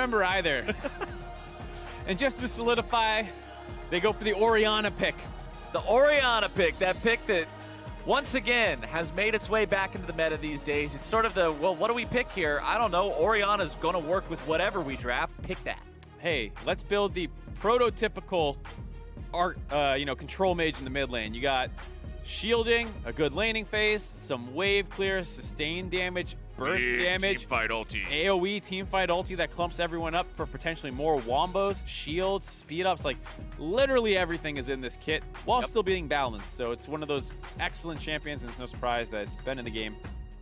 remember either. And just to solidify, they go for the Orianna pick. The Orianna pick, that pick that once again has made its way back into the meta these days. It's sort of the, well, what do we pick here? I don't know. Orianna's going to work with whatever we draft. Pick that. Hey, let's build the prototypical control mage in the mid lane. You got shielding, a good laning phase, some wave clear, sustained damage, burst damage, teamfight ulti. AoE teamfight ulti that clumps everyone up for potentially more wombos, shields, speed ups. Like literally everything is in this kit while still being balanced. So it's one of those excellent champions, and it's no surprise that it's been in the game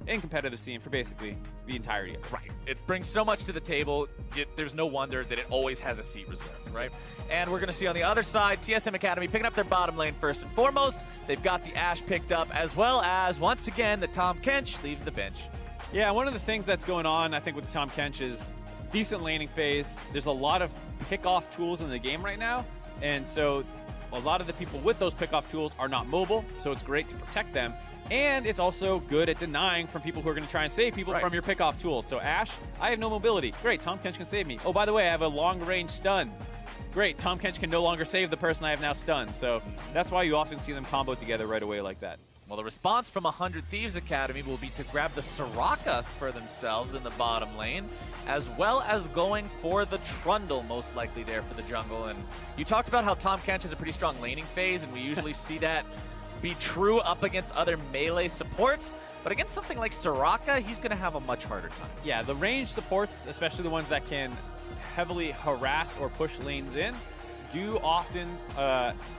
in competitive scene for basically the entirety of it. Right. It brings so much to the table. There's no wonder that it always has a seat reserved, right? And we're going to see on the other side, TSM Academy picking up their bottom lane first and foremost. They've got the Ashe picked up, as well as, once again, the Tahm Kench leaves the bench. Yeah, one of the things that's going on, I think, with the Tahm Kench is decent laning phase. There's a lot of pick-off tools in the game right now, and so a lot of the people with those pick-off tools are not mobile, so it's great to protect them. And it's also good at denying from people who are going to try and save people from your pick-off tools. So Ashe, I have no mobility. Great, Tahm Kench can save me. Oh, by the way, I have a long-range stun. Great, Tahm Kench can no longer save the person I have now stunned. So that's why you often see them combo together right away like that. Well, the response from 100 Thieves Academy will be to grab the Soraka for themselves in the bottom lane, as well as going for the Trundle, most likely there for the jungle. And you talked about how Tahm Kench has a pretty strong laning phase, and we usually see that be true up against other melee supports, but against something like Soraka, he's going to have a much harder time. Yeah, the range supports, especially the ones that can heavily harass or push lanes in, do often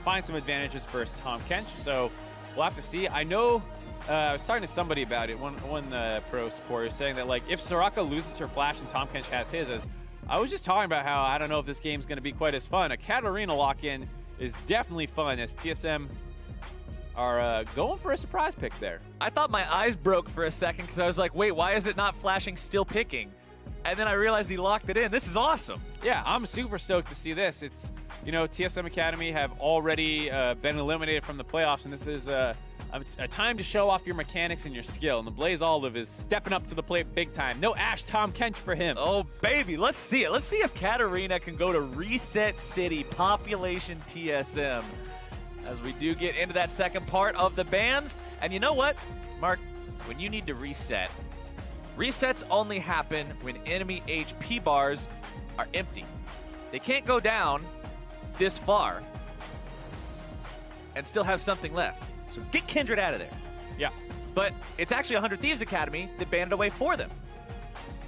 find some advantages versus Tahm Kench, so we'll have to see. I know I was talking to somebody about it, one pro supporter saying that like if Soraka loses her flash and Tahm Kench has his, as I was just talking about how I don't know if this game's going to be quite as fun. A Katarina lock-in is definitely fun, as TSM are going for a surprise pick there. I thought my eyes broke for a second because I was like, wait, why is it not flashing still picking? And then I realized he locked it in. This is awesome. Yeah, I'm super stoked to see this. It's, you know, TSM Academy have already been eliminated from the playoffs, and this is a time to show off your mechanics and your skill. And the Blaze Olive is stepping up to the plate big time. No Ashe Tahm Kench for him. Oh, baby, let's see it. Let's see if Katarina can go to Reset City, population TSM, as we do get into that second part of the bans. And you know what, Mark? When you need to reset, resets only happen when enemy HP bars are empty. They can't go down this far and still have something left. So get Kindred out of there. Yeah. But it's actually 100 Thieves Academy that banned it away for them,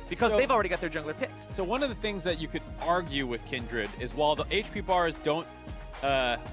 because they've already got their jungler picked. So one of the things that you could argue with Kindred is while the HP bars don't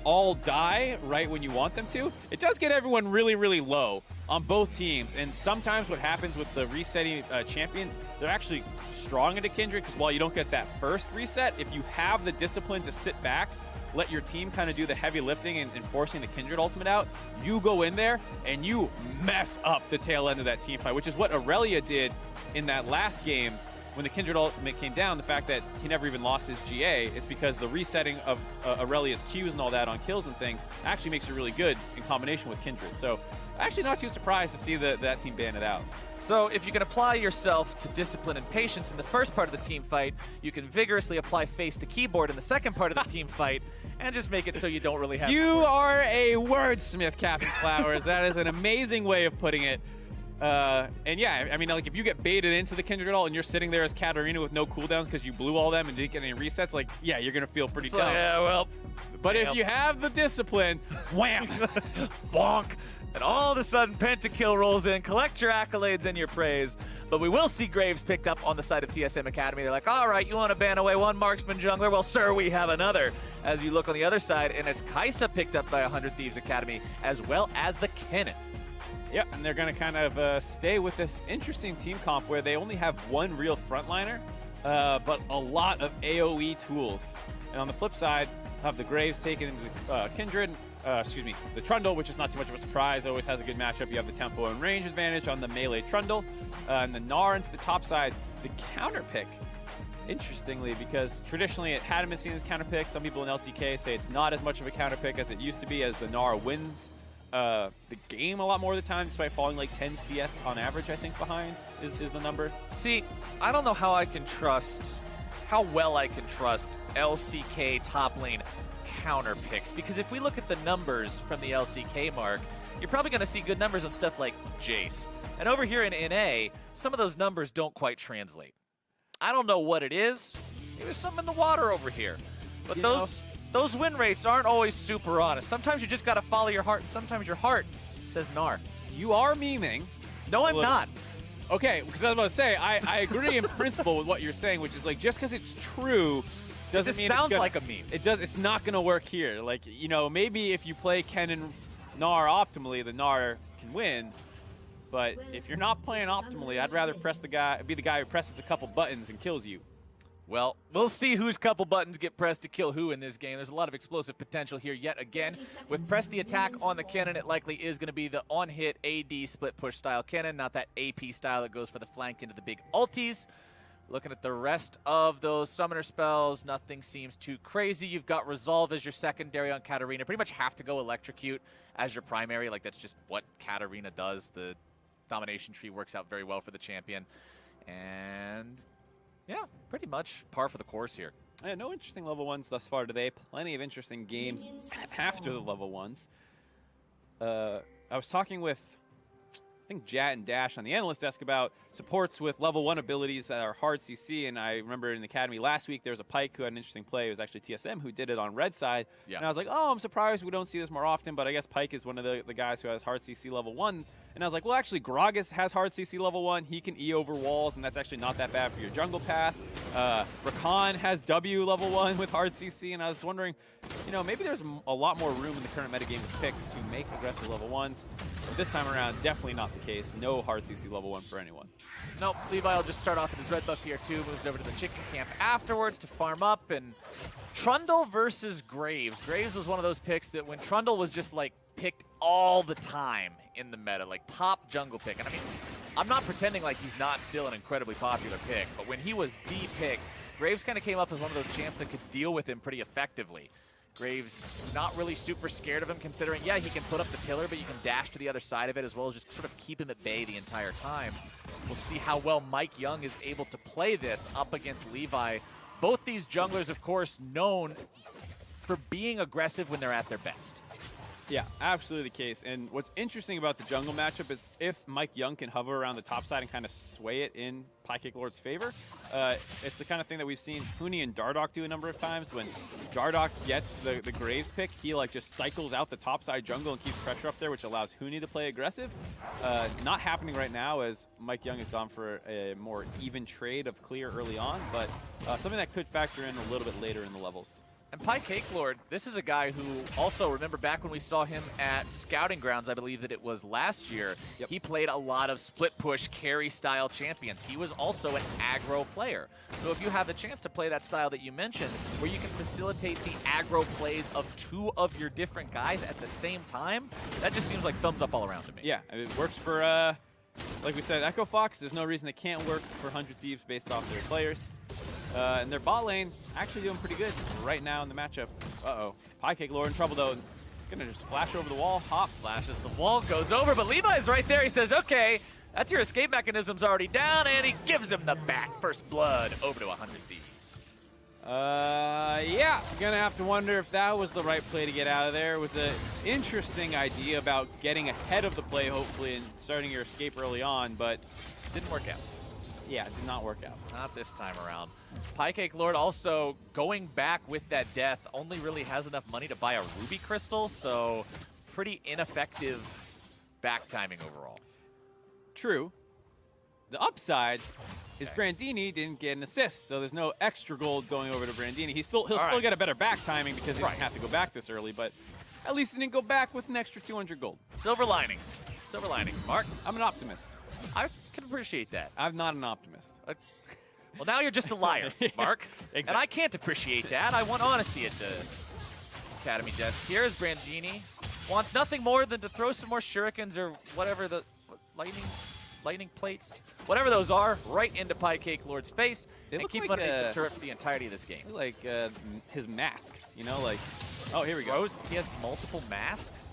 all die right when you want them to, it does get everyone really, really low on both teams. And sometimes what happens with the resetting champions, they're actually strong into Kindred, because while you don't get that first reset, if you have the discipline to sit back, let your team kind of do the heavy lifting and forcing the Kindred ultimate out, you go in there and you mess up the tail end of that team fight, which is what Aurelia did in that last game. When the Kindred ultimate came down, the fact that he never even lost his GA, it's because the resetting of Aurelia's Qs and all that on kills and things actually makes it really good in combination with Kindred. So actually not too surprised to see that team ban it out. So if you can apply yourself to discipline and patience in the first part of the team fight, you can vigorously apply face to keyboard in the second part of the team fight, and just make it so you don't really have You are a wordsmith, Captain Flowers. That is an amazing way of putting it. And yeah, I mean, like if you get baited into the Kindred ult and you're sitting there as Katarina with no cooldowns because you blew all them and didn't get any resets, like, yeah, you're going to feel pretty dumb. Yeah, well. But if you have the discipline, wham, bonk. And all of a sudden, Pentakill rolls in. Collect your accolades and your praise. But we will see Graves picked up on the side of TSM Academy. They're like, all right, you want to ban away one marksman jungler? Well, sir, we have another. As you look on the other side, and it's Kai'Sa picked up by 100 Thieves Academy, as well as the Kennen. Yep, and they're going to kind of stay with this interesting team comp where they only have one real frontliner, but a lot of AoE tools. And on the flip side, have the Graves taken into Kindred, the Trundle, which is not too much of a surprise, always has a good matchup. You have the tempo and range advantage on the melee Trundle, and the Gnar into the top side, the counter pick. Interestingly, because traditionally it hadn't been seen as counter pick. Some people in LCK say it's not as much of a counter pick as it used to be, as the Gnar wins the game a lot more of the time, despite falling like 10 CS on average, I think, behind is the number. See, I don't know how I can trust how well I can trust LCK top lane counter picks. Because if we look at the numbers from the LCK mark, you're probably going to see good numbers on stuff like Jace. And over here in NA, some of those numbers don't quite translate. I don't know what it is. Maybe there's something in the water over here. But those win rates aren't always super honest. Sometimes you just got to follow your heart, and sometimes your heart says Gnar. You are memeing. No, I'm not. Okay, because I was about to say, I agree in principle with what you're saying, which is like, just because it's true doesn't mean sounds like a meme. It's not going to work here. Like, you know, maybe if you play Ken and Gnar optimally, the Gnar can win. But if you're not playing optimally, I'd rather be the guy who presses a couple buttons and kills you. Well, we'll see whose couple buttons get pressed to kill who in this game. There's a lot of explosive potential here yet again. With press the attack on the cannon, it likely is going to be the on-hit AD split push style cannon, not that AP style that goes for the flank into the big ultis. Looking at the rest of those summoner spells, nothing seems too crazy. You've got Resolve as your secondary on Katarina. Pretty much have to go Electrocute as your primary. Like, that's just what Katarina does. The domination tree works out very well for the champion. And yeah, pretty much par for the course here. Yeah, no interesting level 1s thus far today. Plenty of interesting games after the level 1s. I was talking with, I think, Jat and Dash on the analyst desk about supports with level 1 abilities that are hard CC, and I remember in the Academy last week there was a Pyke who had an interesting play. It was actually TSM who did it on red side. Yeah. And I was like, oh, I'm surprised we don't see this more often, but I guess Pyke is one of the guys who has hard CC level 1. And I was like, well, actually, Gragas has hard CC level 1. He can E over walls, and that's actually not that bad for your jungle path. Rakan has W level 1 with hard CC, and I was wondering, you know, maybe there's a lot more room in the current metagame with picks to make aggressive level 1s. But this time around, definitely not the case. No hard CC level 1 for anyone. Nope, Levi will just start off with his red buff here too, moves over to the chicken camp afterwards to farm up, and Trundle versus Graves. Graves was one of those picks that when Trundle was just like picked all the time in the meta, like top jungle pick. And I mean, I'm not pretending like he's not still an incredibly popular pick, but when he was the pick, Graves kind of came up as one of those champs that could deal with him pretty effectively. Graves not really super scared of him, considering, yeah, he can put up the pillar, but you can dash to the other side of it as well as just sort of keep him at bay the entire time. We'll see how well Mike Young is able to play this up against Levi. Both these junglers, of course, known for being aggressive when they're at their best. Yeah, absolutely the case. And what's interesting about the jungle matchup is if Mike Young can hover around the top side and kind of sway it in Pyke favor, it's the kind of thing that we've seen Huni and Dardoch do a number of times. When Dardoch gets the Graves pick, he like just cycles out the top side jungle and keeps pressure up there, which allows Huni to play aggressive. Not happening right now as Mike Young has gone for a more even trade of clear early on, but something that could factor in a little bit later in the levels. And Pyke, this is a guy who also, remember back when we saw him at Scouting Grounds, I believe that it was last year, he played a lot of split push carry style champions. He was also an aggro player. So if you have the chance to play that style that you mentioned, where you can facilitate the aggro plays of two of your different guys at the same time, that just seems like thumbs up all around to me. Yeah, it works for, like we said, Echo Fox. There's no reason it can't work for 100 Thieves based off their players. And their bot lane actually doing pretty good right now in the matchup. Uh-oh. Pyke in trouble, though. Gonna just flash over the wall. Hop. Flashes the wall, goes over, but Levi's right there. He says, okay, that's your escape mechanism's already down, and he gives him the back. First blood over to 100 Thieves. Yeah. Gonna have to wonder if that was the right play to get out of there. It was an interesting idea about getting ahead of the play, hopefully, and starting your escape early on, but didn't work out. Yeah, it did not work out. Not this time around. Pyke also going back with that death, only really has enough money to buy a ruby crystal, so pretty ineffective back timing overall. True. The upside is Brandini didn't get an assist, so there's no extra gold going over to Brandini. He'll still get a better back timing because he didn't have to go back this early, but at least he didn't go back with an extra 200 gold. Silver linings. Silver linings. Mark? I'm an optimist. I can appreciate that. I'm not an optimist. Well, now you're just a liar, Mark. Exactly. And I can't appreciate that. I want honesty at the Academy desk. Here is Brandini. Wants nothing more than to throw some more shurikens or whatever the lightning plates, whatever those are, right into Pyke's face and keep him underneath the turret for the entirety of this game. Like his mask, you know, like, oh, here we go. He has multiple masks?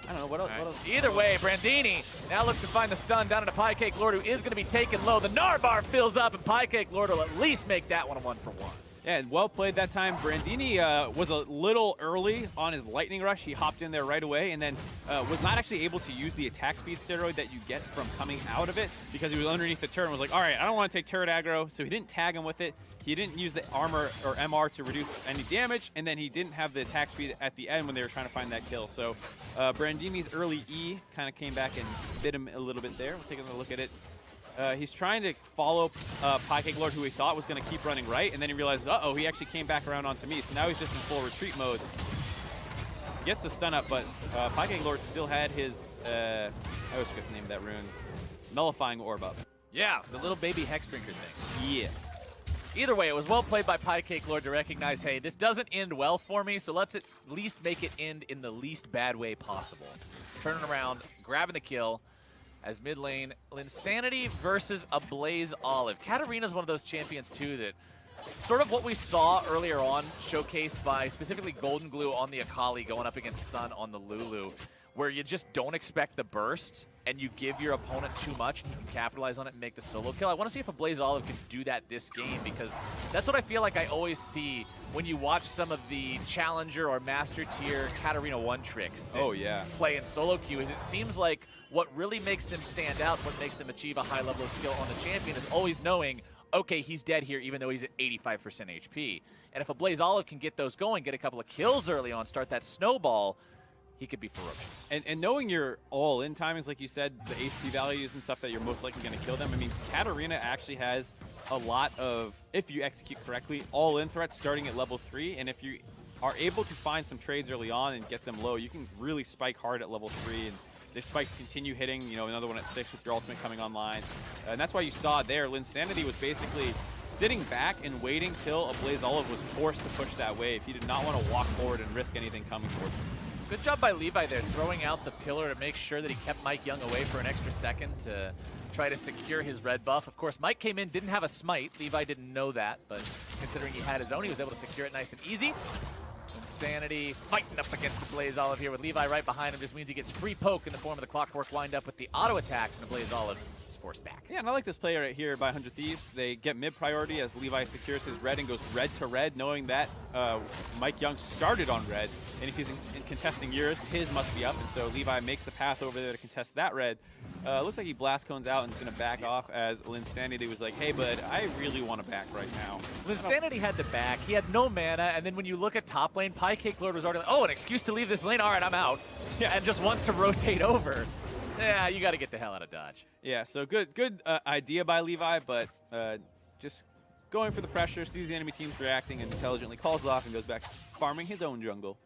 I don't know, what else? Right. What else? Either way, Brandini now looks to find the stun down into Pie Cake Lord, who is going to be taken low. The Gnar bar fills up, and Pie Cake Lord will at least make that one a 1-for-1. Yeah, and well played that time. Brandini was a little early on his lightning rush. He hopped in there right away and then was not actually able to use the attack speed steroid that you get from coming out of it because he was underneath the turret and was like, all right, I don't want to take turret aggro, so he didn't tag him with it. He didn't use the armor or MR to reduce any damage, and then he didn't have the attack speed at the end when they were trying to find that kill. So Brandini's early E kind of came back and bit him a little bit there. We'll take a look at it. He's trying to follow Pie Cake Lord, who he thought was going to keep running right, and then he realizes, uh-oh, he actually came back around onto me. So now he's just in full retreat mode. Gets the stun up, but Pie Cake Lord still had his, I always forget the name of that rune, nullifying orb up. Yeah, the little baby Hex Drinker thing. Yeah. Either way, it was well played by Pie Cake Lord to recognize, hey, this doesn't end well for me, so let's at least make it end in the least bad way possible. Turning around, grabbing the kill. As mid lane, Linsanity versus a Blaze Olive. Katarina's one of those champions, too, that sort of what we saw earlier on, showcased by specifically Golden Glue on the Akali going up against Sun on the Lulu, where you just don't expect the burst, and you give your opponent too much, and you can capitalize on it and make the solo kill. I want to see if a Blaze Olive can do that this game, because that's what I feel like I always see when you watch some of the Challenger or Master Tier Katarina 1 tricks. Oh, yeah. Play in solo queue is it seems like what really makes them stand out, what makes them achieve a high level of skill on the champion is always knowing, okay, he's dead here even though he's at 85% HP. And if a Blaze Olive can get those going, get a couple of kills early on, start that snowball, he could be ferocious. And knowing your all-in timings, like you said, the HP values and stuff that you're most likely going to kill them. I mean, Katarina actually has a lot of, if you execute correctly, all-in threats starting at level 3. And if you are able to find some trades early on and get them low, you can really spike hard at level 3. And their spikes continue hitting, you know, another one at 6 with your ultimate coming online. And that's why you saw there, Linsanity was basically sitting back and waiting till a Blaze Olive was forced to push that wave. He did not want to walk forward and risk anything coming towards him. Good job by Levi there, throwing out the pillar to make sure that he kept Mike Young away for an extra second to try to secure his red buff. Of course, Mike came in, didn't have a smite. Levi didn't know that, but considering he had his own, he was able to secure it nice and easy. Insanity fighting up against the Blaze Olive here with Levi right behind him. Just means he gets free poke in the form of the Clockwork wind up with the auto attacks, and the Blaze Olive is forced back. Yeah, and I like this play right here by 100 Thieves. They get mid priority as Levi secures his red and goes red to red, knowing that Mike Young started on red, and if he's in contesting yours, his must be up, and so Levi makes the path over there to contest that red. Looks like he blast cones out and is going to back off as Linsanity was like, hey, bud, I really want to back right now. Linsanity had to back. He had no mana, and then when you look at top lane, Pie Cake Lord was already like, oh, an excuse to leave this lane? All right, I'm out. Yeah, and just wants to rotate over. Yeah, you got to get the hell out of Dodge. Yeah, so good idea by Levi, but just going for the pressure, sees the enemy team's reacting, and intelligently calls it off and goes back farming his own jungle.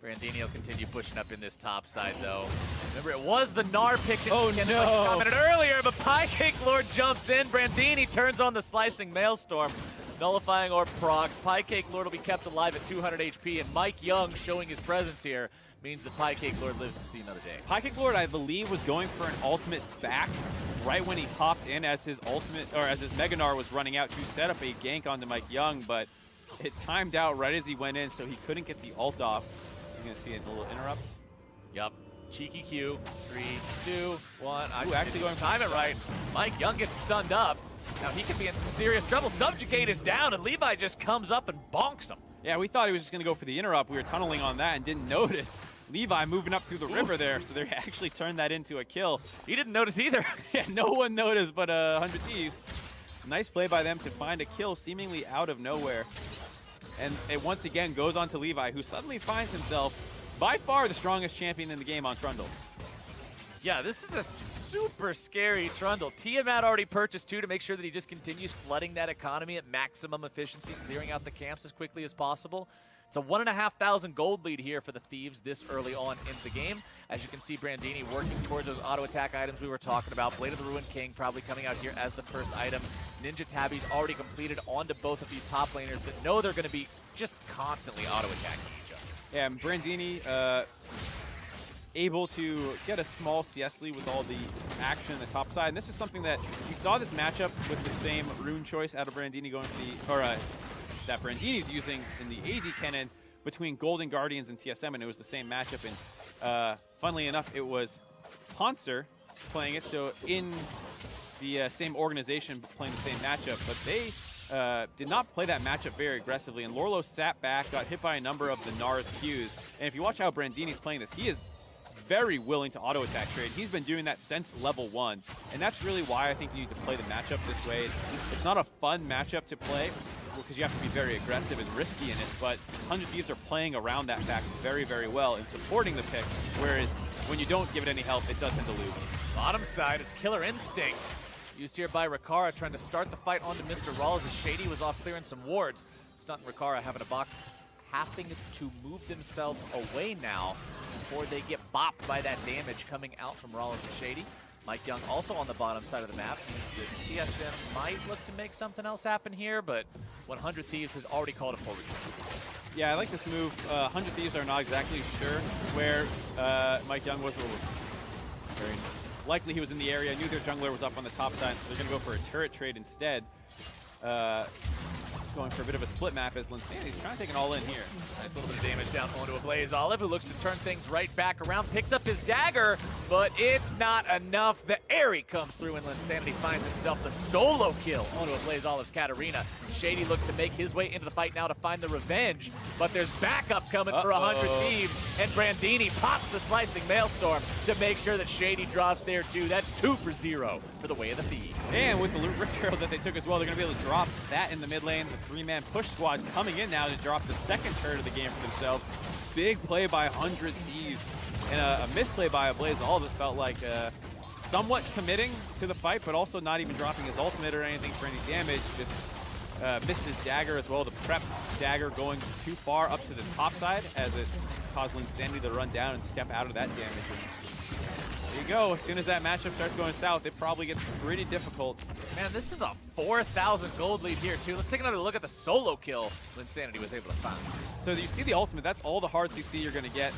Brandini will continue pushing up in this top side, though. Remember, it was the Gnar pick that oh, Ken no. commented earlier, but Pie Cake Lord jumps in. Brandini turns on the Slicing Maelstrom. Nullifying or procs. Pie Cake Lord will be kept alive at 200 HP, and Mike Young showing his presence here means that Pie Cake Lord lives to see another day. Pie Cake Lord, I believe, was going for an ultimate back right when he hopped in as his ultimate, or as his Mega Gnar was running out to set up a gank onto Mike Young, but it timed out right as he went in, so he couldn't get the ult off. You're going to see a little interrupt. Yep. Cheeky Q. 3, 2, 1. Ooh, actually going time it right. Mike Young gets stunned up. Now he could be in some serious trouble. Subjugate is down, and Levi just comes up and bonks him. Yeah, we thought he was just going to go for the interrupt. We were tunneling on that and didn't notice Levi moving up through the river there, so they actually turned that into a kill. He didn't notice either. Yeah, no one noticed but 100 Thieves. Nice play by them to find a kill seemingly out of nowhere. And it once again goes on to Levi, who suddenly finds himself by far the strongest champion in the game on Trundle. Yeah, this is a super scary Trundle. Tiamat already purchased 2 to make sure that he just continues flooding that economy at maximum efficiency, clearing out the camps as quickly as possible. It's a 1,500 gold lead here for the Thieves this early on in the game. As you can see, Brandini working towards those auto attack items we were talking about. Blade of the Ruined King probably coming out here as the first item. Ninja Tabby's already completed onto both of these top laners that know they're going to be just constantly auto attacking each other. Yeah, and Brandini able to get a small CS lead with all the action on the top side. And this is something that we saw this matchup with the same rune choice out of Brandini going to the, or that Brandini's using in the AD cannon between Golden Guardians and TSM, and it was the same matchup. And Funnily enough, it was Poncer playing it, so in the same organization playing the same matchup, but they did not play that matchup very aggressively, and Lorlo sat back, got hit by a number of the Nars Qs, and if you watch how Brandini's playing this, he is very willing to auto-attack trade. He's been doing that since level 1, and that's really why I think you need to play the matchup this way. It's not a fun matchup to play because you have to be very aggressive and risky in it, but 100 Thieves are playing around that fact very, very well and supporting the pick, whereas when you don't give it any help, it does tend to lose. Bottom side, it's Killer Instinct. Used here by Rikara, trying to start the fight onto Mr. Rawls as Shady was off clearing some wards. Stunt and Rikara having to move themselves away now before they get bopped by that damage coming out from Rawls and Shady. Mike Young also on the bottom side of the map. Means that TSM might look to make something else happen here, but 100 Thieves has already called a full retreat. Yeah, I like this move. 100 Thieves are not exactly sure where Mike Young was. Very likely he was in the area. Knew their jungler was up on the top side, so they're going to go for a turret trade instead. Going for a bit of a split map as Linsanity's trying to take it all in here. Nice little bit of damage down onto a Blaze Olive, who looks to turn things right back around, picks up his dagger, but it's not enough. The Airy comes through, and Linsanity finds himself the solo kill onto a Blaze Olive's Katarina. Shady looks to make his way into the fight now to find the revenge, but there's backup coming for 100 Thieves, and Brandini pops the Slicing Maelstrom to make sure that Shady drops there too. That's 2 for 0 for the Way of the Thieves. And with the Rift Herald that they took as well, they're going to be able to drop that in the mid lane. The 3-man push squad coming in now to drop the second turret of the game for themselves. Big play by 100 Thieves, and a misplay by a Blaze Olive that felt like somewhat committing to the fight, but also not even dropping his ultimate or anything for any damage. Just missed his dagger as well. The prep dagger going too far up to the top side as it caused Linsanity to run down and step out of that damage. And there you go. As soon as that matchup starts going south, it probably gets pretty difficult. Man, this is a 4,000 gold lead here too. Let's take another look at the solo kill Linsanity was able to find. So you see the ultimate. That's all the hard CC you're going to get.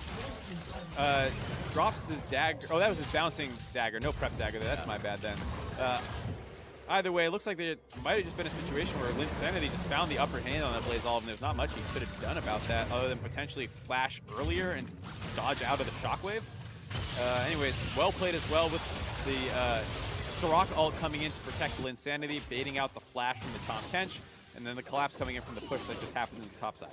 Drops this dagger. Oh, that was his bouncing dagger. No prep dagger there. That's my bad then. Either way, it looks like there might have just been a situation where Linsanity just found the upper hand on that Blaze Olive, and there's not much he could have done about that other than potentially flash earlier and dodge out of the shockwave. Anyways, well played as well with the Soraka ult coming in to protect Linsanity, baiting out the flash from the Tahm Kench, and then the collapse coming in from the push that just happened on the top side.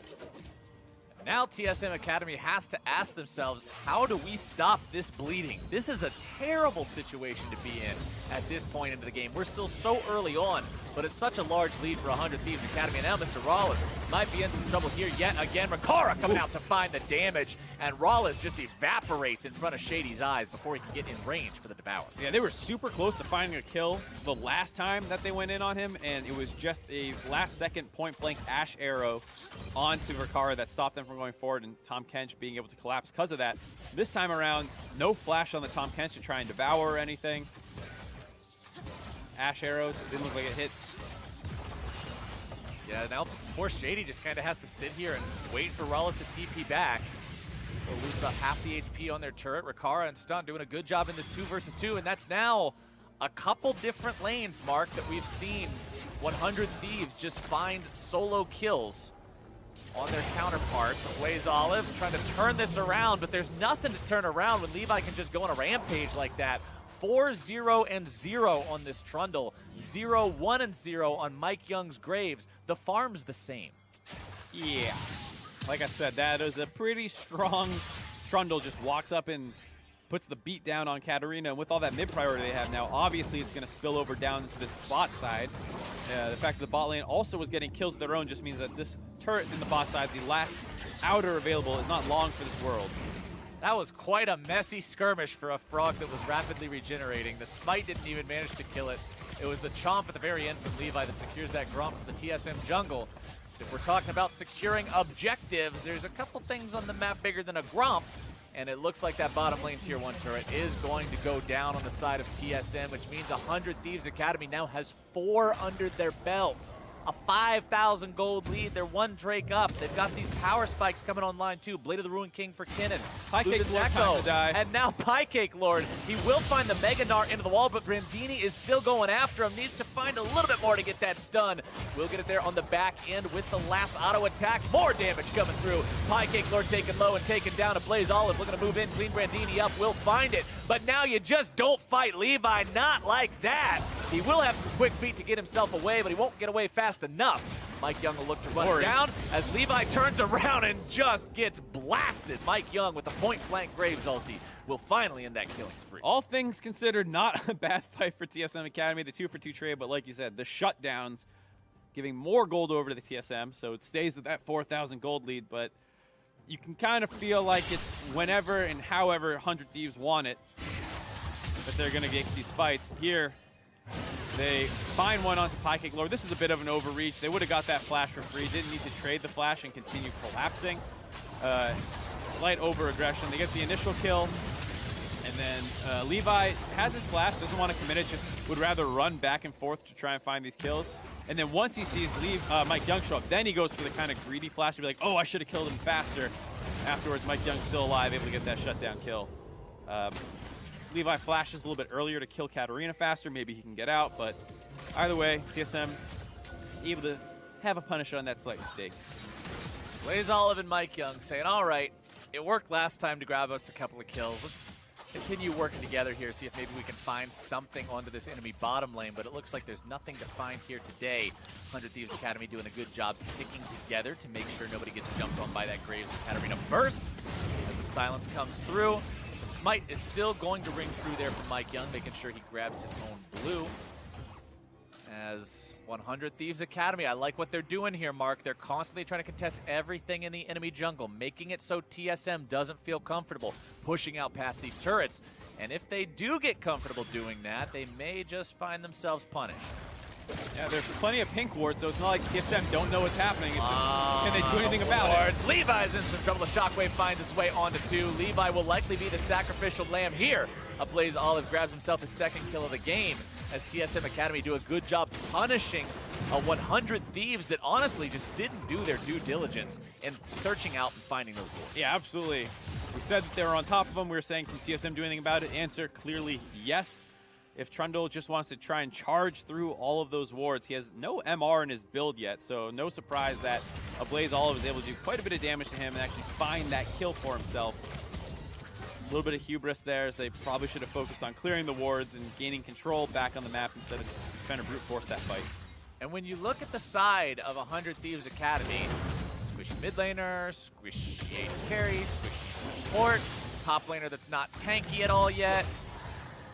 Now TSM Academy has to ask themselves, how do we stop this bleeding? This is a terrible situation to be in at this point into the game. We're still so early on, but it's such a large lead for 100 Thieves Academy. And now Mr. Rawls might be in some trouble here yet again. Rikara coming out to find the damage, and Rawls just evaporates in front of Shady's eyes before he can get in range for the Devour. Yeah, they were super close to finding a kill the last time that they went in on him, and it was just a last-second point-blank Ash arrow onto Rikara that stopped them from going forward, and Tahm Kench being able to collapse because of that. This time around, no flash on the Tahm Kench to try and devour or anything. Ash arrows, didn't look like it hit. Yeah, now poor Shady just kind of has to sit here and wait for Rawls to TP back. They'll lose about half the HP on their turret. Rikara and Stunt doing a good job in this 2 versus 2, and that's now a couple different lanes, Mark, that we've seen 100 Thieves just find solo kills on their counterparts. Blaze Olive trying to turn this around, but there's nothing to turn around when Levi can just go on a rampage like that. 4-0-0 on this Trundle. 0-1-0 on Mike Young's Graves. The farm's the same. Yeah. Like I said, that is a pretty strong Trundle. Just walks up and puts the beat down on Katarina. And with all that mid priority they have now, obviously it's going to spill over down into this bot side. The fact that the bot lane also was getting kills of their own just means that this turret in the bot side, the last outer available, is not long for this world. That was quite a messy skirmish for a frog that was rapidly regenerating. The smite didn't even manage to kill it. It was the chomp at the very end from Levi that secures that Gromp for the TSM jungle. If we're talking about securing objectives, there's a couple things on the map bigger than a Gromp, and it looks like that bottom lane tier 1 turret is going to go down on the side of TSM, which means 100 Thieves Academy now has 4 under their belt. a 5,000 gold lead. They're one Drake up. They've got these power spikes coming online too. Blade of the Ruined King for Kinnan. Piecake Lord time to die. And now Piecake Lord. He will find the Mega Gnar into the wall, but Brandini is still going after him. Needs to find a little bit more to get that stun. We'll get it there on the back end with the last auto attack. More damage coming through. Piecake Lord taken low and taken down. A Blaze Olive looking to move in, clean Brandini up. Will find it. But now you just don't fight Levi, not like that. He will have some quick feet to get himself away, but he won't get away fast enough. Mike Young will look to run it down as Levi turns around and just gets blasted. Mike Young with the point-blank Graves ulti will finally end that killing spree. All things considered, not a bad fight for TSM Academy. The 2-for-2 trade, but like you said, the shutdowns giving more gold over to the TSM, so it stays at that 4,000 gold lead, but you can kind of feel like it's whenever and however 100 Thieves want it that they're going to get these fights. Here, they find one onto Piecake Lord. This is a bit of an overreach. They would have got that flash for free. Didn't need to trade the flash and continue collapsing. Slight over-aggression. They get the initial kill. And then Levi has his flash, doesn't want to commit it, just would rather run back and forth to try and find these kills. And then once he sees Mike Young show up, then he goes for the kind of greedy flash to be like, oh, I should have killed him faster. Afterwards, Mike Young's still alive, able to get that shutdown kill. Levi flashes a little bit earlier to kill Katarina faster. Maybe he can get out, but either way, TSM able to have a punish on that slight mistake. Blaze Olive and Mike Young saying, all right, it worked last time to grab us a couple of kills. Let's continue working together here, see if maybe we can find something onto this enemy bottom lane, but it looks like there's nothing to find here today. 100 Thieves Academy doing a good job sticking together to make sure nobody gets jumped on by that Graves and Katarina burst. As the silence comes through, the smite is still going to ring through there for Mike Young, making sure he grabs his own blue. As 100 Thieves Academy, I like what they're doing here, Mark. They're constantly trying to contest everything in the enemy jungle, making it so TSM doesn't feel comfortable pushing out past these turrets. And if they do get comfortable doing that, they may just find themselves punished. Yeah, there's plenty of pink wards, so it's not like TSM don't know what's happening. Can they do anything about it? Levi's in some trouble. The shockwave finds its way onto 2. Levi will likely be the sacrificial lamb here. A Blaze Olive grabs himself his second kill of the game as TSM Academy do a good job punishing a 100 Thieves that honestly just didn't do their due diligence in searching out and finding those wards. Yeah, absolutely. We said that they were on top of them. We were saying, can TSM do anything about it? Answer, clearly yes. If Trundle just wants to try and charge through all of those wards, he has no MR in his build yet, so no surprise that a Blaze Olive was able to do quite a bit of damage to him and actually find that kill for himself. A little bit of hubris there, as they probably should have focused on clearing the wards and gaining control back on the map instead of trying to brute force that fight. And when you look at the side of 100 Thieves Academy, squishy mid laner, squishy AD carry, squishy support, top laner that's not tanky at all yet.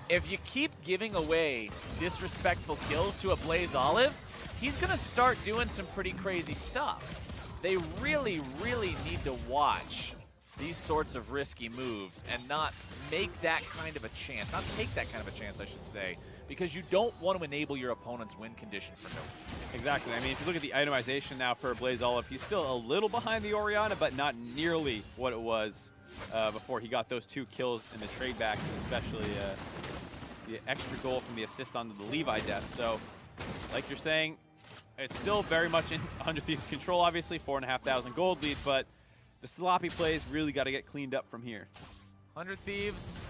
If you keep giving away disrespectful kills to a Blaze Olive, he's going to start doing some pretty crazy stuff. They really, really need to watch these sorts of risky moves and not make that kind of a chance. Not take that kind of a chance, I should say, because you don't want to enable your opponent's win condition for no reason. Exactly. I mean, if you look at the itemization now for Blaze Olive, he's still a little behind the Orianna, but not nearly what it was before he got those 2 kills in the trade back, especially the extra goal from the assist onto the Levi death. So, like you're saying, it's still very much in 100 Thieves' control, obviously, 4,500 gold lead, but the sloppy plays really got to get cleaned up from here. 100 Thieves,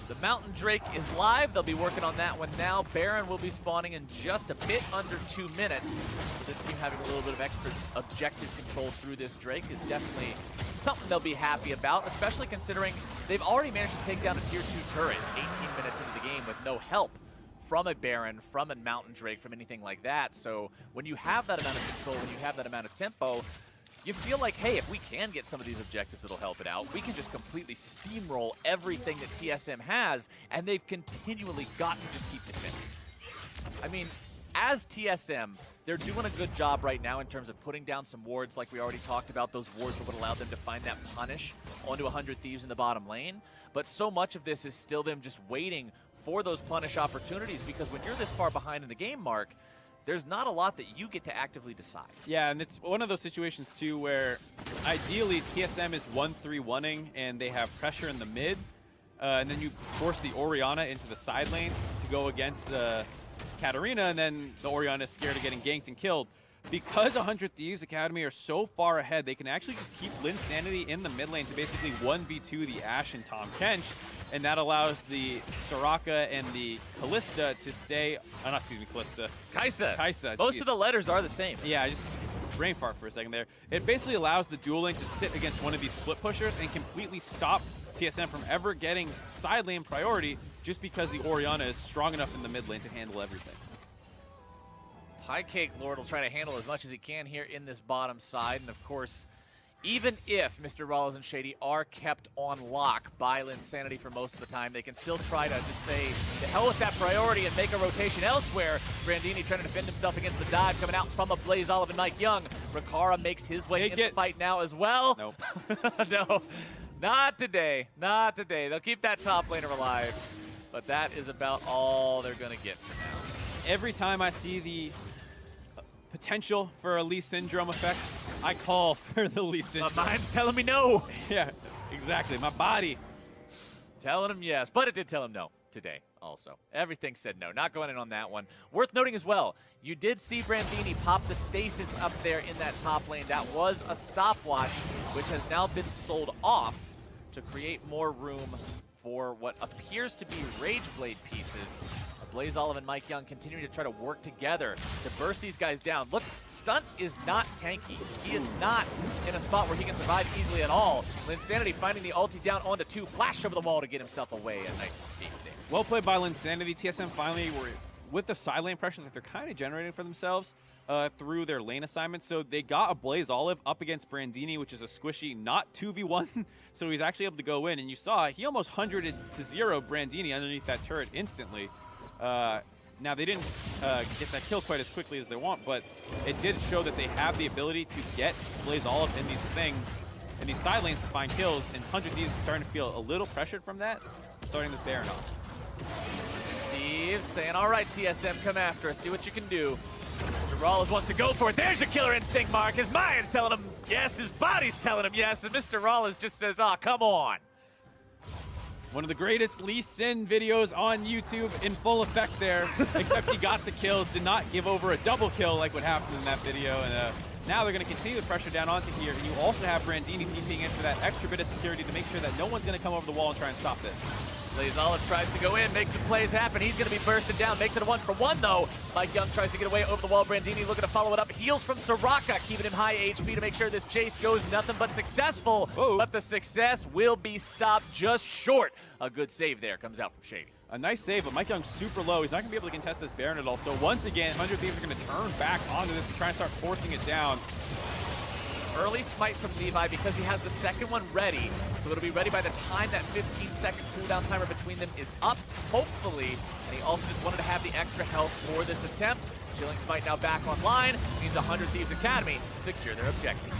the Mountain Drake is live. They'll be working on that one now. Baron will be spawning in just a bit under 2 minutes. So this team having a little bit of extra objective control through this Drake is definitely something they'll be happy about, especially considering they've already managed to take down a tier 2 turret 18 minutes into the game with no help from a Baron, from a Mountain Drake, from anything like that. So when you have that amount of control, when you have that amount of tempo, you feel like, hey, if we can get some of these objectives that'll help it out, we can just completely steamroll everything that TSM has, and they've continually got to just keep defending. I mean, as TSM, they're doing a good job right now in terms of putting down some wards like we already talked about, those wards that would allow them to find that punish onto 100 Thieves in the bottom lane. But so much of this is still them just waiting for those punish opportunities, because when you're this far behind in the game, Mark, there's not a lot that you get to actively decide. Yeah, and it's one of those situations, too, where ideally TSM is 1-3-1-ing and they have pressure in the mid, and then you force the Orianna into the side lane to go against the Katarina, and then the Orianna is scared of getting ganked and killed. because 100 Thieves Academy are so far ahead, they can actually just keep Linsanity in the mid lane to basically 1v2 the Ashe and Tahm Kench, and that allows the Soraka and the Kalista to stay, Kalista. Kaisa. Most of the letters are the same. Yeah, I just brain fart for a second there. It basically allows the dual lane to sit against one of these split pushers and completely stop TSM from ever getting side lane priority just because the Orianna is strong enough in the mid lane to handle everything. Pie Cake Lord will try to handle as much as he can here in this bottom side. And of course, even if Mr. Rawls and Shady are kept on lock by Linsanity for most of the time, they can still try to just say, to hell with that priority and make a rotation elsewhere. Brandini trying to defend himself against the dive coming out from a Blaze Olive and Mike Young. Rikara makes his way into the fight now as well. Nope. No, not today. Not today. They'll keep that top laner alive. But that is about all they're going to get for now. Every time I see the potential for a Lee Syndrome effect, I call for the Lee Syndrome. My mind's telling me no. Yeah, exactly. My body. Telling him yes, but it did tell him no today also. Everything said no. Not going in on that one. Worth noting as well, you did see Brandini pop the stasis up there in that top lane. That was a stopwatch, which has now been sold off to create more room for what appears to be Rage Blade pieces. Blaze Olive and Mike Young continuing to try to work together to burst these guys down. Look, Stunt is not tanky. He is not in a spot where he can survive easily at all. Linsanity finding the ulti down onto 2, flash over the wall to get himself away. A nice escape there. Well played by Linsanity. TSM finally were with the side lane pressure that they're kind of generating for themselves through their lane assignments. So they got a Blaze Olive up against Brandini, which is a squishy, not 2v1. So he's actually able to go in. And you saw he almost 100'd to 0 Brandini underneath that turret instantly. Now, they didn't get that kill quite as quickly as they want, but it did show that they have the ability to get Blaze Olive in these things, in these side lanes to find kills, and 100 Thieves is starting to feel a little pressured from that, starting this Baron off. Thieves saying, all right, TSM, come after us, see what you can do. Mr. Rawls wants to go for it. There's your killer instinct, Mark. His mind's telling him yes, his body's telling him yes, and Mr. Rawls just says, oh, come on. One of the greatest Lee Sin videos on YouTube in full effect there, except he got the kills, did not give over a double kill like what happened in that video. And now they're going to continue the pressure down onto here. And you also have Brandini TPing in for that extra bit of security to make sure that no one's going to come over the wall and try and stop this. Blaze Olive tries to go in, makes some plays happen. He's going to be bursted down, makes it a 1-for-1 though. Mike Young tries to get away over the wall. Brandini looking to follow it up. Heals from Soraka, keeping him high HP to make sure this chase goes nothing but successful. Whoa. But the success will be stopped just short. A good save there comes out from Shady. A nice save, but Mike Young's super low. He's not going to be able to contest this Baron at all. So once again, 100 Thieves are going to turn back onto this and try and start forcing it down. Early smite from Levi because he has the second one ready. So it'll be ready by the time that 15-second cooldown timer between them is up, hopefully. And he also just wanted to have the extra health for this attempt. Chilling Smite now back online. Means 100 Thieves Academy secure their objective.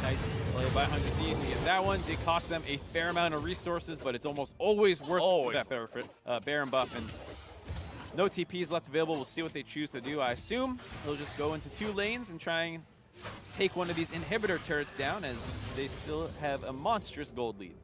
Nice play by 100 Thieves. Yeah, that one did cost them a fair amount of resources, but it's almost always worth that benefit. Baron buff and no TPs left available. We'll see what they choose to do. I assume they'll just go into 2 lanes and try and take one of these inhibitor turrets down, as they still have a monstrous gold lead.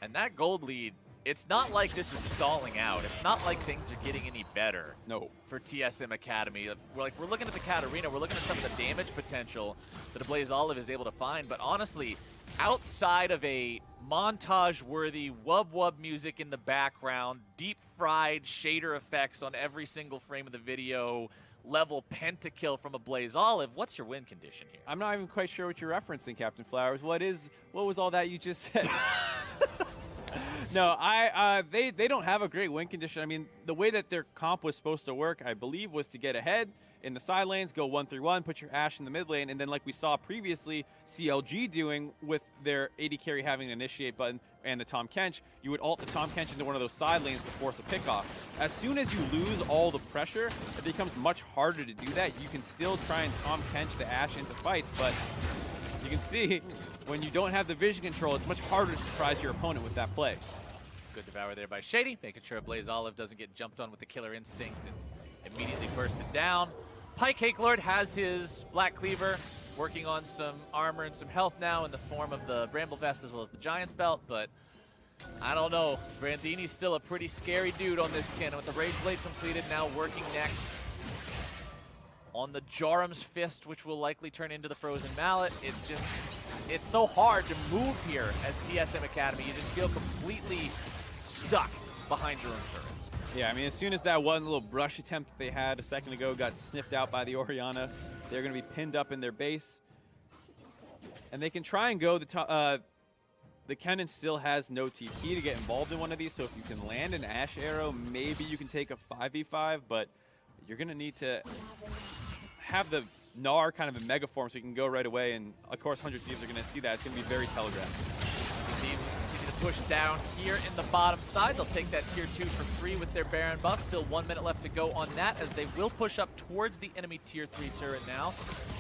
And that gold lead, it's not like this is stalling out. It's not like things are getting any better. No. For TSM Academy. We're looking at the Katarina, we're looking at some of the damage potential that a Blaze Olive is able to find, but honestly, outside of a montage-worthy wub-wub music in the background, deep-fried shader effects on every single frame of the video, level pentakill from a Blaze Olive, what's your win condition here? I'm not even quite sure what you're referencing, Captain Flowers. What was all that you just said? No, they don't have a great win condition. I mean, the way that their comp was supposed to work, I believe, was to get ahead in the side lanes, go 1-3-1, put your Ashe in the mid lane, and then like we saw previously CLG doing with their AD carry having an initiate button and the Tahm Kench, you would ult the Tahm Kench into one of those side lanes to force a pickoff. As soon as you lose all the pressure, it becomes much harder to do that. You can still try and Tahm Kench the Ashe into fights, but you can see when you don't have the vision control, it's much harder to surprise your opponent with that play. Good devour there by Shady, making sure Blaze Olive doesn't get jumped on with the killer instinct and immediately bursted down. Pie Cake Lord has his Black Cleaver, working on some armor and some health now in the form of the Bramble Vest as well as the Giant's Belt, but I don't know. Brandini's still a pretty scary dude on this skin. With the Rage Blade completed, now working next on the Jarum's Fist, which will likely turn into the Frozen Mallet. It's so hard to move here as TSM Academy. You just feel completely stuck behind your own turrets. Yeah, I mean, as soon as that one little brush attempt that they had a second ago got sniffed out by the Orianna, they're going to be pinned up in their base. And they can try and go the top. The Kennen still has no TP to get involved in one of these, so if you can land an Ashe arrow, maybe you can take a 5v5, but you're going to need to have the Gnar kind of in mega form so you can go right away, and of course 100 Thieves are going to see that. It's going to be very telegraphed. Thieves continue to push down here in the bottom side. They'll take that tier 2 for free with their Baron buff. Still 1 minute left to go on that as they will push up towards the enemy tier 3 turret now.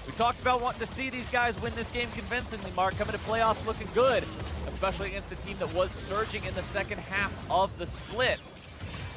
We talked about wanting to see these guys win this game convincingly, Mark. Coming to playoffs looking good, especially against a team that was surging in the second half of the split.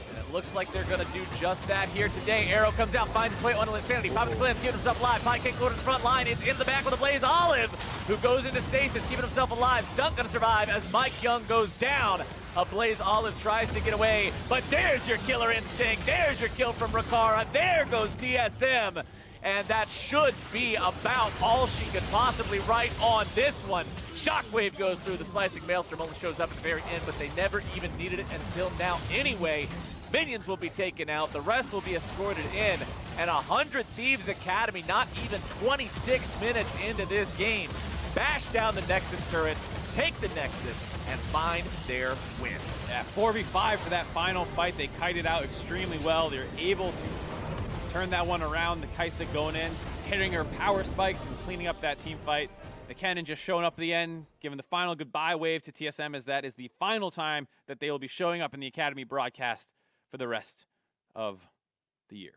And it looks like they're going to do just that here today. Arrow comes out, finds his way onto Insanity. Popping the Glenn, keeping himself alive. Pancake go to the front line. It's in the back with a Blaze Olive, who goes into stasis, keeping himself alive. Stunt going to survive as Mike Young goes down. A Blaze Olive tries to get away, but there's your killer instinct. There's your kill from Rakara. There goes TSM. And that should be about all she could possibly write on this one. Shockwave goes through. The slicing Maelstrom only shows up at the very end, but they never even needed it until now anyway. Minions will be taken out. The rest will be escorted in. And 100 Thieves Academy, not even 26 minutes into this game, bash down the Nexus turrets, take the Nexus, and find their win. Yeah, 4v5 for that final fight. They kited out extremely well. They're able to turn that one around. The Kai'Sa going in, hitting her power spikes and cleaning up that team fight. The Kennen just showing up at the end, giving the final goodbye wave to TSM, as that is the final time that they will be showing up in the Academy broadcast for the rest of the year.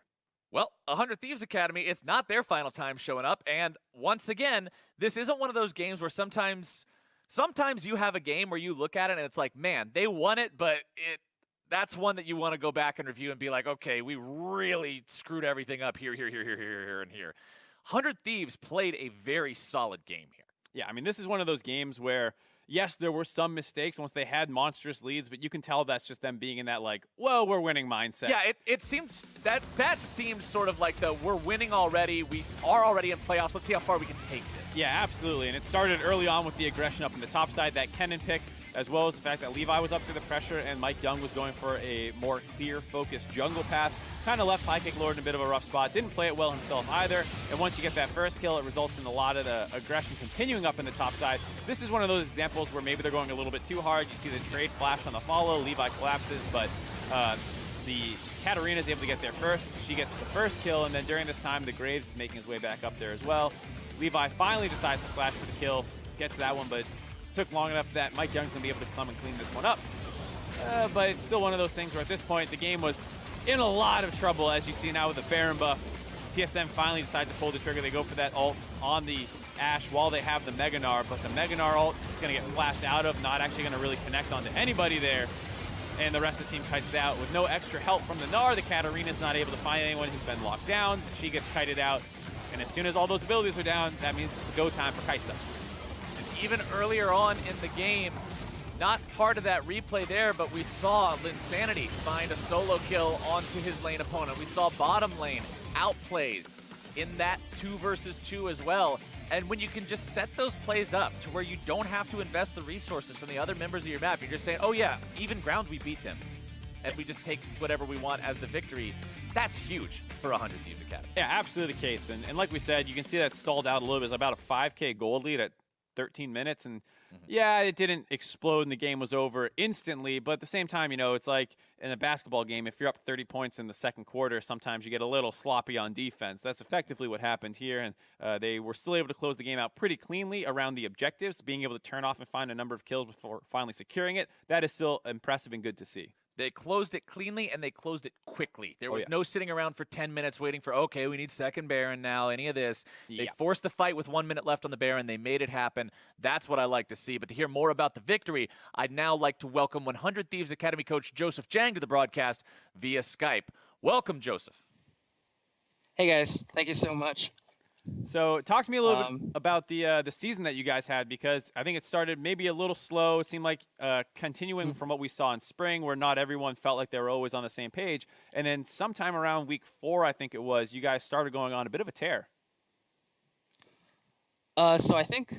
Well, 100 Thieves Academy, it's not their final time showing up. And once again, this isn't one of those games where sometimes you have a game where you look at it and it's like, man, they won it, but that's one that you want to go back and review and be like, okay, we really screwed everything up here, and here. 100 Thieves played a very solid game here. Yeah, I mean, this is one of those games where, yes, there were some mistakes once they had monstrous leads, but you can tell that's just them being in that, like, whoa, we're winning mindset. Yeah, it seems that seemed sort of like the we're winning already, we are already in playoffs, let's see how far we can take this. Yeah, absolutely, and it started early on with the aggression up in the top side, that Kennen pick, as well as the fact that Levi was up to the pressure and Mike Young was going for a more clear, focused jungle path. Kind of left Pancake Lord in a bit of a rough spot. Didn't play it well himself either. And once you get that first kill, it results in a lot of the aggression continuing up in the top side. This is one of those examples where maybe they're going a little bit too hard. You see the trade flash on the follow. Levi collapses, but the Katarina is able to get there first. She gets the first kill, and then during this time, the Graves is making his way back up there as well. Levi finally decides to flash for the kill. Gets that one, but took long enough that Mike Young's going to be able to come and clean this one up. But it's still one of those things where at this point, the game was in a lot of trouble, as you see now with the Baron buff. TSM finally decide to pull the trigger. They go for that ult on the Ashe while they have the Mega Gnar, but the Mega Gnar ult is going to get flashed out of, not actually going to really connect onto anybody there. And the rest of the team kites it out with no extra help from the Gnar. The Katarina's not able to find anyone who's been locked down. She gets kited out. And as soon as all those abilities are down, that means it's the go time for Kai'Sa. Even earlier on in the game, not part of that replay there, but we saw Linsanity find a solo kill onto his lane opponent. We saw bottom lane outplays in that 2 versus 2 as well. And when you can just set those plays up to where you don't have to invest the resources from the other members of your map, you're just saying, oh yeah, even ground, we beat them. And we just take whatever we want as the victory. That's huge for 100 Thieves Academy. Yeah, absolutely the case. And like we said, you can see that stalled out a little bit. It's about a 5K gold lead at 13 minutes, and yeah, it didn't explode and the game was over instantly, but at the same time, you know, it's like in a basketball game, if you're up 30 points in the second quarter, sometimes you get a little sloppy on defense. That's effectively what happened here, and they were still able to close the game out pretty cleanly around the objectives, being able to turn off and find a number of kills before finally securing it. That is still impressive and good to see. They closed it cleanly, and they closed it quickly. There was no sitting around for 10 minutes waiting for, okay, we need second Baron now, any of this. They forced the fight with 1 minute left on the Baron. They made it happen. That's what I like to see. But to hear more about the victory, I'd now like to welcome 100 Thieves Academy coach Joseph Jang to the broadcast via Skype. Welcome, Joseph. Hey, guys. Thank you so much. So talk to me a little bit about the season that you guys had, because I think it started maybe a little slow. It seemed like continuing from what we saw in spring, where not everyone felt like they were always on the same page. And then sometime around week 4, I think it was, you guys started going on a bit of a tear. So I think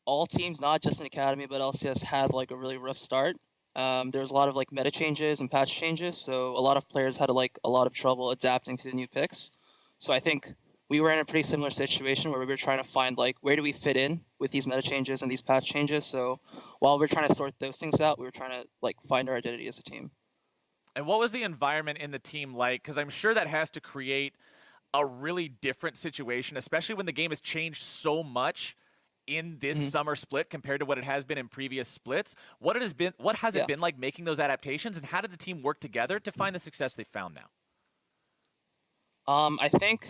all teams, not just in Academy, but LCS, had like a really rough start. There was a lot of like meta changes and patch changes, so a lot of players had like a lot of trouble adapting to the new picks. So I think we were in a pretty similar situation where we were trying to find like where do we fit in with these meta changes and these patch changes. So while we we're trying to sort those things out, we were trying to like find our identity as a team. And what was the environment in the team like? Because I'm sure that has to create a really different situation, especially when the game has changed so much in this summer split compared to what it has been in previous splits. What has it been like making those adaptations, and how did the team work together to find the success they found now? I think,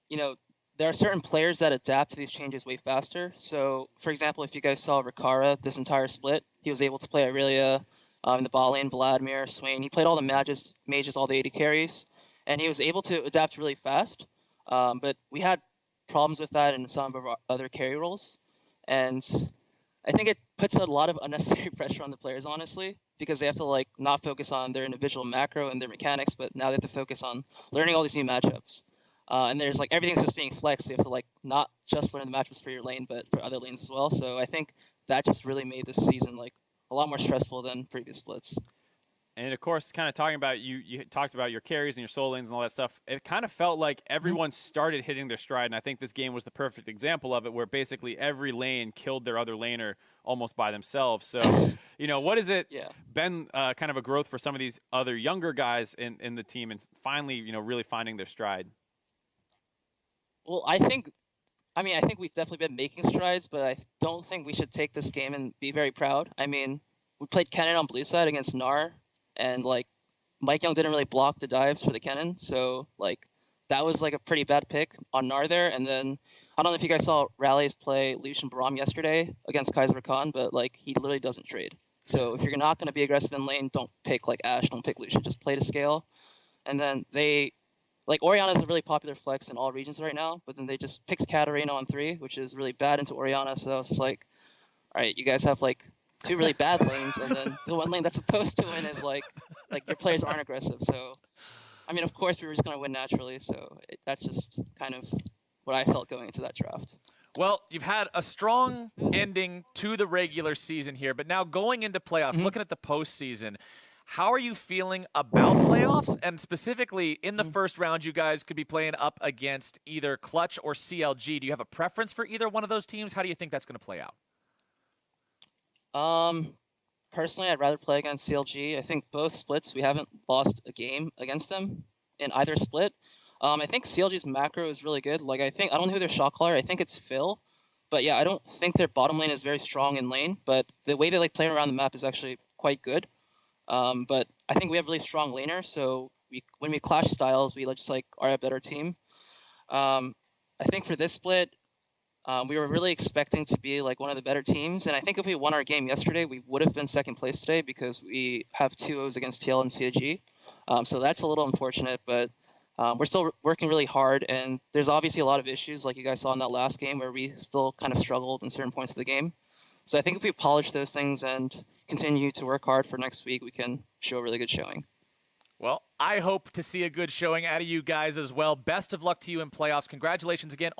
you know, there are certain players that adapt to these changes way faster. So, for example, if you guys saw Rikara this entire split, he was able to play Aurelia in the bot lane, Vladimir, Swain. He played all the mages, all the AD carries, and he was able to adapt really fast. But we had problems with that in some of our other carry roles, and I think it puts a lot of unnecessary pressure on the players, honestly, because they have to like not focus on their individual macro and their mechanics, but now they have to focus on learning all these new matchups. And there's like everything's just being flexed, so you have to like not just learn the matchups for your lane, but for other lanes as well. So I think that just really made this season like a lot more stressful than previous splits. And of course, kind of talking about you talked about your carries and your soul lanes and all that stuff. It kind of felt like everyone started hitting their stride, and I think this game was the perfect example of it, where basically every lane killed their other laner almost by themselves. So, you know, what has it been kind of a growth for some of these other younger guys in the team, and finally, you know, really finding their stride? Well, I think we've definitely been making strides, but I don't think we should take this game and be very proud. I mean, we played Kennen on blue side against Gnar, and like Mike Young didn't really block the dives for the Kennen, so like that was like a pretty bad pick on Gnar there. And then I don't know if you guys saw Rally's play Lucian Braum yesterday against Kaiser Khan, but like he literally doesn't trade. So if you're not going to be aggressive in lane, don't pick like Ashe, don't pick Lucian, just play to scale. And then they like Orianna is a really popular flex in all regions right now, but then they just picked Katarina on 3, which is really bad into Orianna. So it's just like, all right, you guys have like 2 really bad lanes, and then the one lane that's supposed to win is like your players aren't aggressive. So, I mean, of course we were just gonna win naturally. So that's just kind of what I felt going into that draft. Well, you've had a strong ending to the regular season here, but now going into playoffs, looking at the postseason, how are you feeling about playoffs? And specifically, in the first round, you guys could be playing up against either Clutch or CLG. Do you have a preference for either one of those teams? How do you think that's going to play out? Personally, I'd rather play against CLG. I think both splits, we haven't lost a game against them in either split. I think CLG's macro is really good. Like, I don't know who their shot caller. I think it's Phil. But yeah, I don't think their bottom lane is very strong in lane. But the way they like play around the map is actually quite good. But I think we have really strong laners. So when we clash styles, we just like are a better team. I think for this split, we were really expecting to be like one of the better teams, and I think if we won our game yesterday, we would have been second place today because we have 2-0s against TL and CAG. So that's a little unfortunate, but we're still working really hard, and there's obviously a lot of issues like you guys saw in that last game where we still kind of struggled in certain points of the game. So I think if we polish those things and continue to work hard for next week, we can show a really good showing. Well, I hope to see a good showing out of you guys as well. Best of luck to you in playoffs. Congratulations again.